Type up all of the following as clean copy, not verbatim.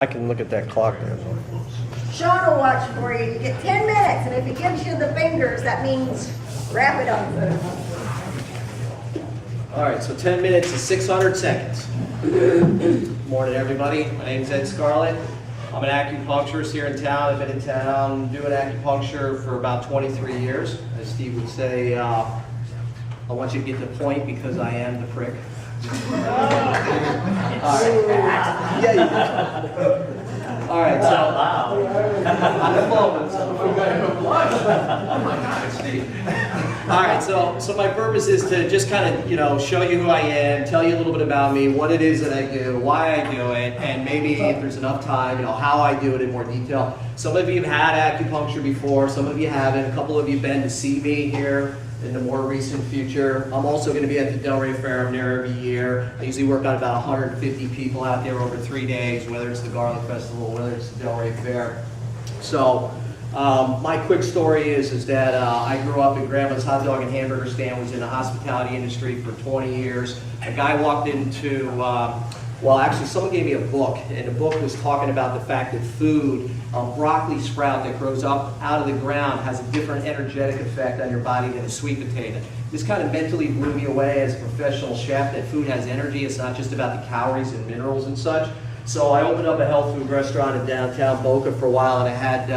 I can look at that clock there. Sean will watch for you. You get 10 minutes, and if he gives you the fingers, that means wrap it up. All right, so 10 minutes is 600 seconds. Good morning, everybody. My name is Scarlett. I'm an acupuncturist here in town. I've been in town doing acupuncture for about 23 years. As Steve would say, I want you to get the point because I am the prick. All right. Yeah, you did. All right, so on the phone. Oh my God, Steve. All right, so my purpose is to just kind of, show you who I am, tell you a little bit about me, what it is that I do, why I do it, and maybe if there's enough time, how I do it in more detail. Some of you have had acupuncture before, some of you haven't. A couple of you have been to see me here in the more recent future. I'm also going to be at the Delray Fair. I'm there every year. I usually work on about 150 people out there over 3 days, whether it's the Garlic Festival, whether it's the Delray Fair. So my quick story is that I grew up in Grandma's hot dog and hamburger stand, was in the hospitality industry for 20 years. A guy walked into, actually someone gave me a book, and the book was talking about the fact that food, broccoli sprout that grows up out of the ground has a different energetic effect on your body than a sweet potato. This kind of mentally blew me away as a professional chef, that food has energy. It's not just about the calories and minerals and such. So I opened up a health food restaurant in downtown Boca for a while, and I had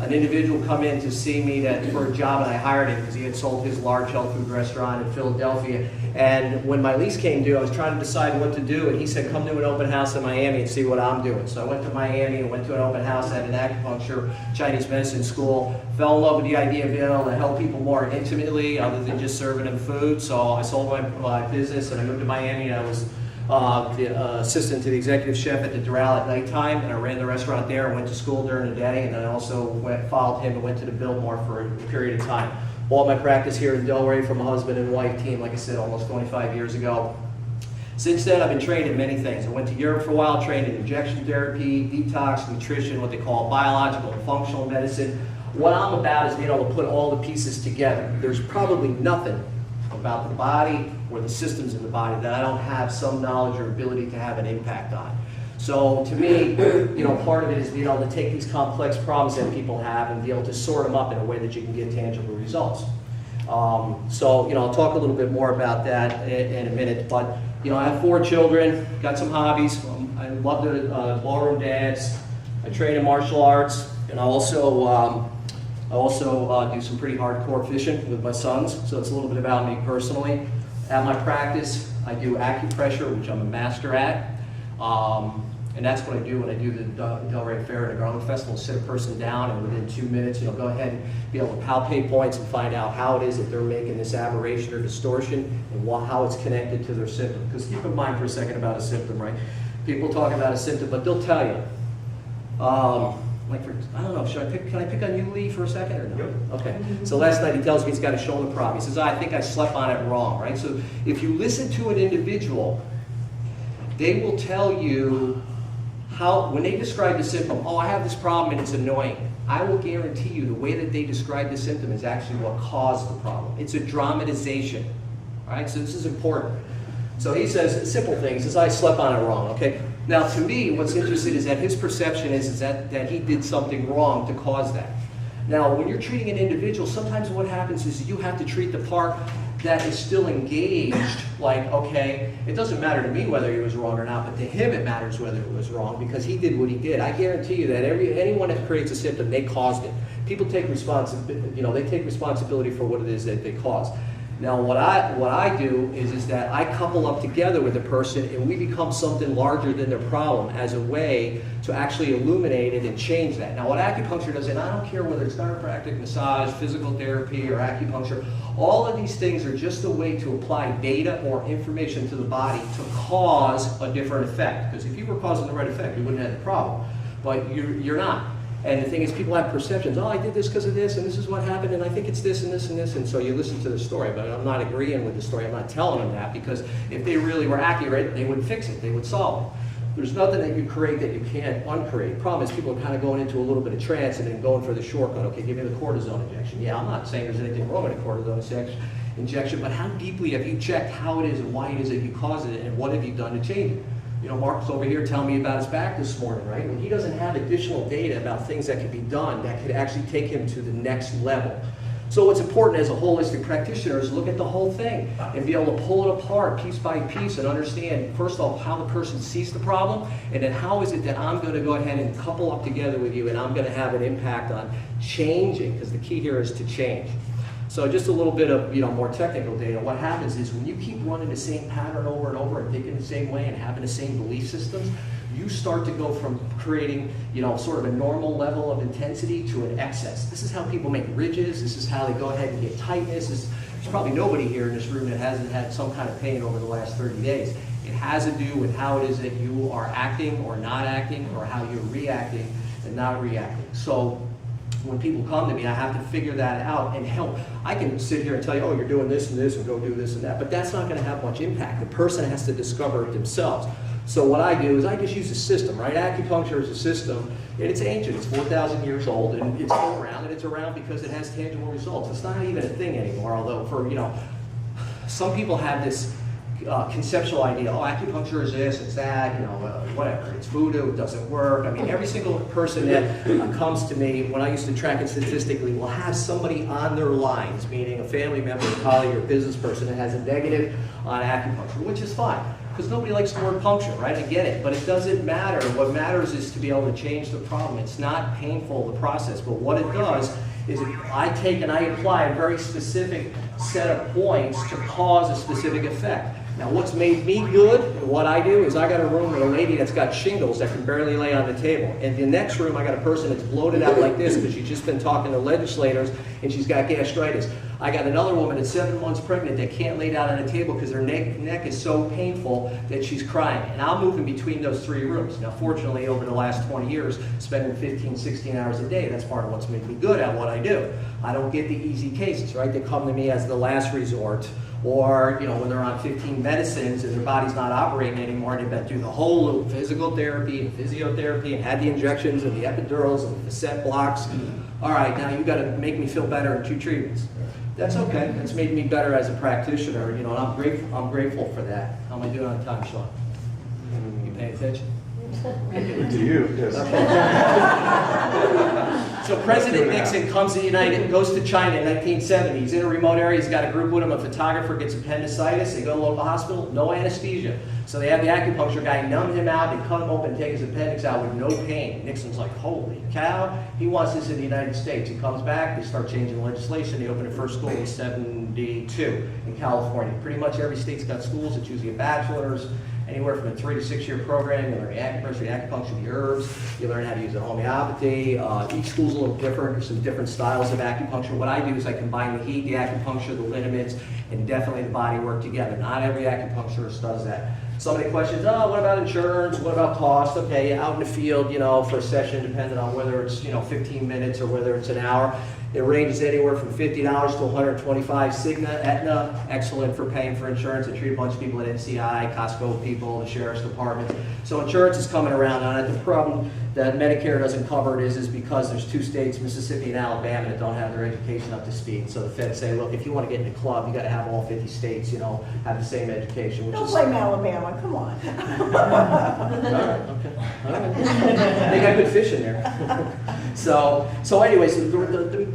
an individual come in to see me for a job, and I hired him because he had sold his large health food restaurant in Philadelphia. And when my lease came due, I was trying to decide what to do, and he said, come to an open house in Miami and see what I'm doing. So I went to Miami and went to an open house at an acupuncture Chinese medicine school, fell in love with the idea of being able to help people more intimately other than just serving them food. So I sold my business and I moved to Miami, and I was the assistant to the executive chef at the Doral at nighttime, and I ran the restaurant there and went to school during the day, and then I also followed him and went to the Biltmore for a period of time. Bought my practice here in Delray from a husband and wife team, like I said, almost 25 years ago. Since then, I've been trained in many things. I went to Europe for a while, trained in injection therapy, detox, nutrition, what they call biological and functional medicine. What I'm about is being able to put all the pieces together. There's probably nothing about the body or the systems in the body that I don't have some knowledge or ability to have an impact on. So to me, part of it is being able to take these complex problems that people have and be able to sort them up in a way that you can get tangible results. I'll talk a little bit more about that in a minute, but I have 4 children, got some hobbies. I love to ballroom dance. I train in martial arts, and I also do some pretty hardcore fishing with my sons, so it's a little bit about me personally. At my practice, I do acupressure, which I'm a master at, and that's what I do when I do the Delray Fair and the Garlic Festival. Sit a person down, and within 2 minutes, go ahead and be able to palpate points and find out how it is that they're making this aberration or distortion and how it's connected to their symptom. Because keep in mind for a second about a symptom, right? People talk about a symptom, but they'll tell you. I don't know, can I pick on you, Lee, for a second or no? Yep. Okay, so last night he tells me he's got a shoulder problem. He says, I think I slept on it wrong, right? So if you listen to an individual, they will tell you when they describe the symptom, I have this problem and it's annoying. I will guarantee you the way that they describe the symptom is actually what caused the problem. It's a dramatization, all right? So this is important. So he says a simple thing. He says, I slept on it wrong, okay? Now, to me, what's interesting is that his perception is that he did something wrong to cause that. Now, when you're treating an individual, sometimes what happens is you have to treat the part that is still engaged, like, okay, it doesn't matter to me whether he was wrong or not, but to him it matters whether it was wrong because he did what he did. I guarantee you that anyone that creates a symptom, they caused it. People take responsibility, they take responsibility for what it is that they caused. Now, what I do is that I couple up together with a person and we become something larger than their problem as a way to actually illuminate it and change that. Now, what acupuncture does, and I don't care whether it's chiropractic, massage, physical therapy, or acupuncture, all of these things are just a way to apply data or information to the body to cause a different effect. Because if you were causing the right effect, you wouldn't have the problem. But you're not. And the thing is, people have perceptions. I did this because of this, and this is what happened, and I think it's this and this and this, and so you listen to the story. But I'm not agreeing with the story. I'm not telling them that, because if they really were accurate, they would fix it. They would solve it. There's nothing that you create that you can't uncreate. The problem is people are kind of going into a little bit of trance and then going for the shortcut. Okay, give me the cortisone injection. Yeah, I'm not saying there's anything wrong with a cortisone injection, but how deeply have you checked how it is and why it is that you caused it, and what have you done to change it? You know, Mark's over here telling me about his back this morning, right? When he doesn't have additional data about things that could be done that could actually take him to the next level. So what's important as a holistic practitioner is look at the whole thing and be able to pull it apart piece by piece and understand, first of all, how the person sees the problem, and then how is it that I'm going to go ahead and couple up together with you and I'm going to have an impact on changing, because the key here is to change. So just a little bit of, you know, more technical data. What happens is when you keep running the same pattern over and over and thinking the same way and having the same belief systems, you start to go from creating, you know, sort of a normal level of intensity to an excess. This is how people make ridges. This is how they go ahead and get tightness. There's probably nobody here in this room that hasn't had some kind of pain over the last 30 days. It has to do with how it is that you are acting or not acting, or how you're reacting and not reacting. So when people come to me, I have to figure that out and help. I can sit here and tell you, oh, you're doing this and this and go do this and that, but that's not going to have much impact. The person has to discover it themselves. So what I do is I just use a system, right? Acupuncture is a system, and it's ancient. It's 4,000 years old, and it's still around, and it's around because it has tangible results. It's not even a thing anymore, although for, you know, some people have this conceptual idea, oh, acupuncture is this, it's that, you know, whatever, it's voodoo, it doesn't work. I mean, every single person that comes to me, when I used to track it statistically, will have somebody on their lines, meaning a family member, a colleague, or a business person that has a negative on acupuncture, which is fine, because nobody likes the word puncture, right? I get it, but it doesn't matter. What matters is to be able to change the problem. It's not painful, the process, but what it does is I take and I apply a very specific set of points to cause a specific effect. Now, what's made me good and what I do is I got a room with a lady that's got shingles that can barely lay on the table. And the next room, I got a person that's bloated out like this because she's just been talking to legislators and she's got gastritis. I got another woman that's 7 months pregnant that can't lay down on a table because her neck is so painful that she's crying. And I'll move in between those 3 rooms. Now, fortunately, over the last 20 years, spending 15, 16 hours a day, that's part of what's made me good at what I do. I don't get the easy cases, right? They come to me as the last resort, or, you know, when they're on 15 medicines and their body's not operating anymore, and they've been through the whole loop, physical therapy and physiotherapy, and had the injections and the epidurals and the facet blocks. All right, now you got to make me feel better in 2 treatments. That's okay. It's made me better as a practitioner, you know, and I'm grateful for that. How am I doing on time, Sean? You paying attention? To you, yes. So President Nixon comes to the goes to China in 1970. He's in a remote area. He's got a group with him. A photographer gets appendicitis. They go to a local hospital. No anesthesia. So they have the acupuncture guy numb him out. They cut him open, take his appendix out with no pain. Nixon's like, holy cow. He wants this in the United States. He comes back. They start changing legislation. They open the first school in 72 in California. Pretty much every state's got schools. It's usually a bachelor's. Anywhere from a 3 to 6 year program. You learn acupuncture, the herbs. You learn how to use the homeopathy. Each school's a little different. There's some different styles of acupuncture. What I do is I combine the heat, the acupuncture, the lineaments, and definitely the body work together. Not every acupuncturist does that. Somebody questions, oh, what about insurance? What about cost? Okay, out in the field, you know, for a session, depending on whether it's, you know, 15 minutes or whether it's an hour. It ranges anywhere from $50 to $125. Cigna, Aetna, excellent for paying for insurance. I treat a bunch of people at NCI, Costco people, the sheriff's department. So insurance is coming around on it. The problem that Medicare doesn't cover it is because there's 2 states, Mississippi and Alabama, that don't have their education up to speed. So the feds say, look, if you want to get in the club, you got to have all 50 states, you know, have the same education. Which Don't blame Alabama, come on. All right, okay. All right. They got good fish in there. So anyways,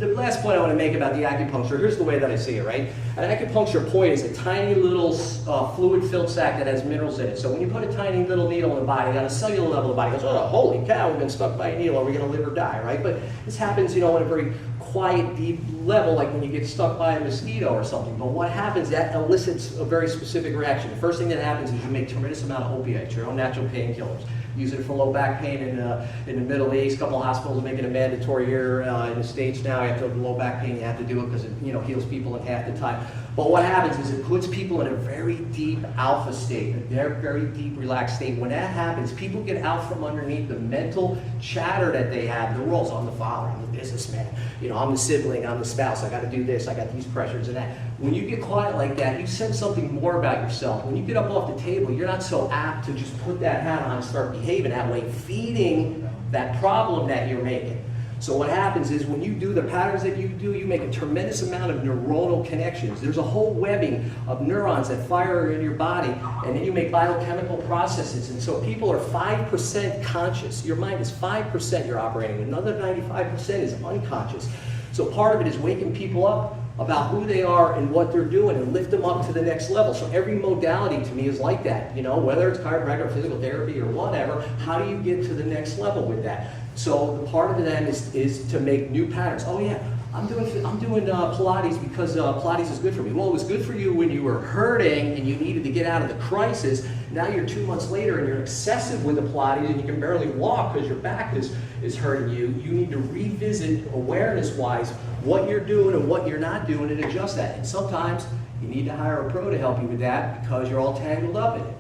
the last point I want to make about the acupuncture, here's the way that I see it, right? An acupuncture point is a tiny little fluid-filled sac that has minerals in it. So when you put a tiny little needle in the body, on a cellular level, the body goes, oh, holy cow, we've been stuck by a needle, are we going to live or die, right? But this happens, you know, on a very quiet, deep level, like when you get stuck by a mosquito or something. But what happens, that elicits a very specific reaction. The first thing that happens is you make a tremendous amount of opiates, your own natural painkillers. Use it for low back pain in the Middle East. A couple of hospitals are making it mandatory here in the States now. After low back pain, you have to do it because it, you know, heals people in half the time. But what happens is it puts people in a very deep alpha state, a very deep relaxed state. When that happens, people get out from underneath the mental chatter that they have, the roles. I'm the father, I'm the businessman, you know, I'm the sibling, I'm the spouse, I got to do this, I got these pressures and that. When you get quiet like that, you sense something more about yourself. When you get up off the table, you're not so apt to just put that hat on and start behaving that way, feeding that problem that you're making. So what happens is when you do the patterns that you do, you make a tremendous amount of neuronal connections. There's a whole webbing of neurons that fire in your body, and then you make biochemical processes. And so people are 5% conscious. Your mind is 5% you're operating. Another 95% is unconscious. So part of it is waking people up about who they are and what they're doing and lift them up to the next level. So every modality to me is like that, you know, whether it's chiropractic or physical therapy or whatever, how do you get to the next level with that? So the part of it then is to make new patterns. Oh yeah, I'm doing Pilates because Pilates is good for me. Well, it was good for you when you were hurting and you needed to get out of the crisis. Now you're 2 months later and you're excessive with the Pilates and you can barely walk because your back is hurting you. You need to revisit awareness-wise what you're doing and what you're not doing and adjust that. And sometimes you need to hire a pro to help you with that because you're all tangled up in it.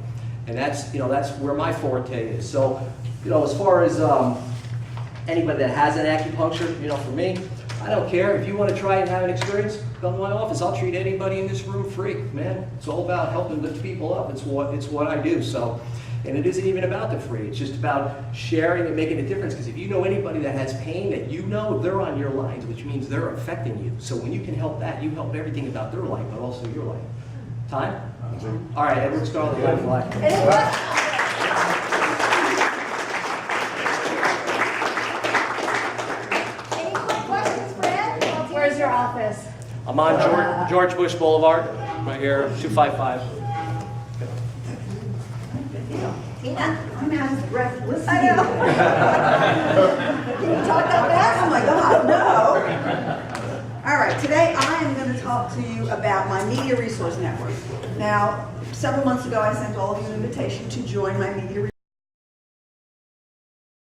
And that's, you know, that's where my forte is. So, you know, as far as anybody that has an acupuncture, you know, for me, I don't care. If you want to try and have an experience, come to my office. I'll treat anybody in this room free, man. It's all about helping lift people up. It's what I do. So, and it isn't even about the free. It's just about sharing and making a difference. Because if you know anybody that has pain that you know, they're on your lines, which means they're affecting you. So when you can help that, you help everything about their life, but also your life. Time? All right, Edward Scarlett, you have the life. Where's your office? I'm on George Bush Boulevard, right here, 255. Tina? I'm out of breath listening. I know. Can you talk that fast? Oh my God, no. All right, today I am going to talk to you about my Media Resource Network. Now, several months ago I sent all of you an invitation to join my Media